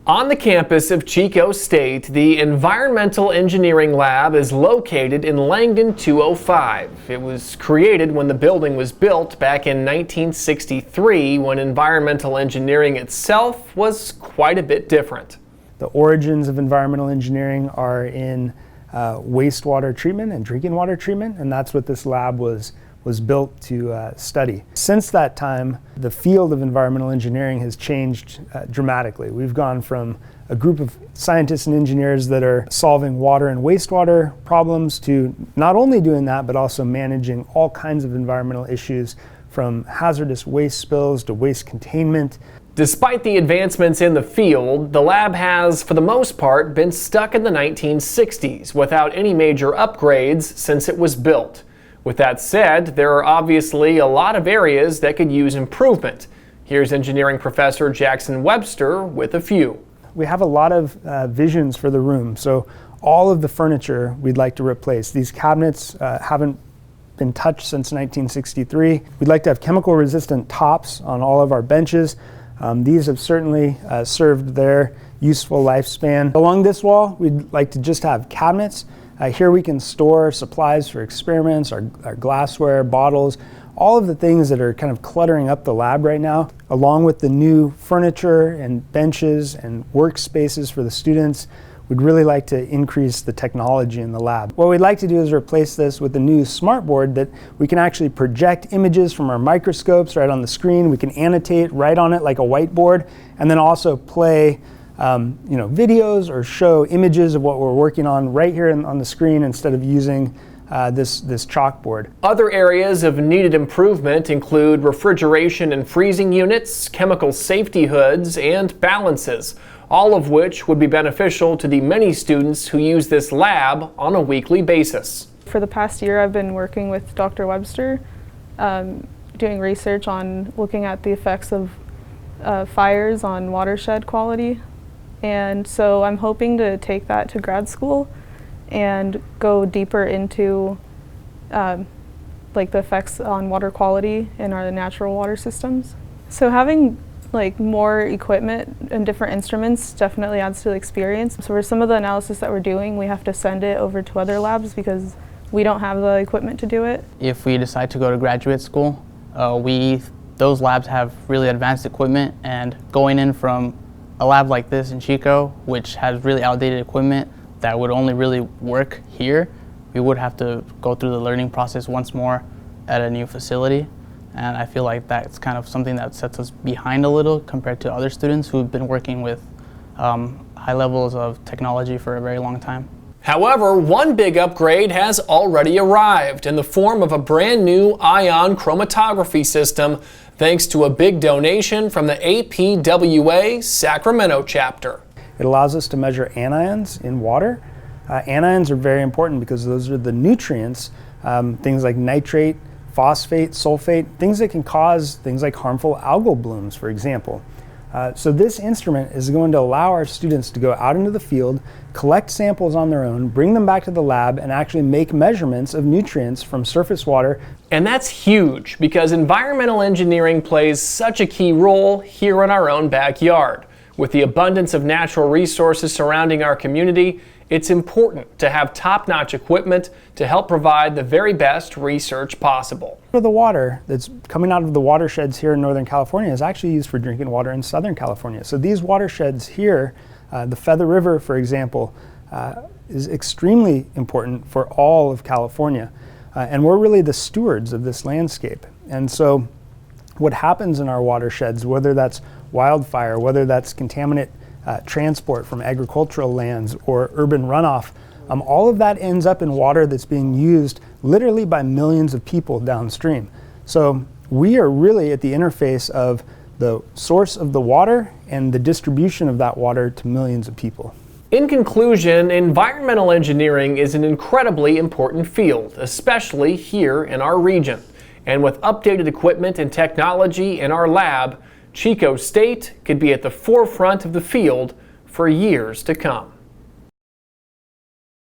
On the campus of Chico State, the Environmental Engineering Lab is located in Langdon 205. It was created when the building was built back in 1963, when environmental engineering itself was quite a bit different. The origins of environmental engineering are in wastewater treatment and drinking water treatment, and that's what this lab was built to study. Since that time, the field of environmental engineering has changed dramatically. We've gone from a group of scientists and engineers that are solving water and wastewater problems to not only doing that, but also managing all kinds of environmental issues, from hazardous waste spills to waste containment. Despite the advancements in the field, the lab has, for the most part, been stuck in the 1960s without any major upgrades since it was built. With that said, there are obviously a lot of areas that could use improvement. Here's engineering professor Jackson Webster with a few. We have a lot of visions for the room, so all of the furniture we'd like to replace. These cabinets haven't been touched since 1963. We'd like to have chemical resistant tops on all of our benches. These have certainly served their useful lifespan. Along this wall, we'd like to just have cabinets. Here we can store supplies for experiments, our glassware, bottles, all of the things that are kind of cluttering up the lab right now, along with the new furniture and benches and workspaces for the students. We'd really like to increase the technology in the lab. What we'd like to do is replace this with a new smartboard that we can actually project images from our microscopes right on the screen. We can annotate right on it like a whiteboard, and then also play videos or show images of what we're working on right here on the screen instead of using this chalkboard. Other areas of needed improvement include refrigeration and freezing units, chemical safety hoods, and balances, all of which would be beneficial to the many students who use this lab on a weekly basis. For the past year, I've been working with Dr. Webster, doing research on looking at the effects of fires on watershed quality. And so I'm hoping to take that to grad school and go deeper into the effects on water quality in our natural water systems. So having more equipment and different instruments definitely adds to the experience. So for some of the analysis that we're doing, we have to send it over to other labs because we don't have the equipment to do it. If we decide to go to graduate school, those labs have really advanced equipment, and going in from a lab like this in Chico, which has really outdated equipment that would only really work here, we would have to go through the learning process once more at a new facility. And I feel like that's kind of something that sets us behind a little compared to other students who've been working with high levels of technology for a very long time. However, one big upgrade has already arrived in the form of a brand new ion chromatography system, thanks to a big donation from the APWA Sacramento chapter. It allows us to measure anions in water. Anions are very important because those are the nutrients, things like nitrate, phosphate, sulfate, things that can cause things like harmful algal blooms, for example. So this instrument is going to allow our students to go out into the field, collect samples on their own, bring them back to the lab, and actually make measurements of nutrients from surface water. And that's huge because environmental engineering plays such a key role here in our own backyard. With the abundance of natural resources surrounding our community, it's important to have top-notch equipment to help provide the very best research possible. The water that's coming out of the watersheds here in Northern California is actually used for drinking water in Southern California. So these watersheds here, the Feather River, for example, is extremely important for all of California. And we're really the stewards of this landscape. And so what happens in our watersheds, whether that's wildfire, whether that's contaminant transport from agricultural lands or urban runoff, all of that ends up in water that's being used literally by millions of people downstream. So we are really at the interface of the source of the water and the distribution of that water to millions of people. In conclusion, environmental engineering is an incredibly important field, especially here in our region. And with updated equipment and technology in our lab, Chico State could be at the forefront of the field for years to come.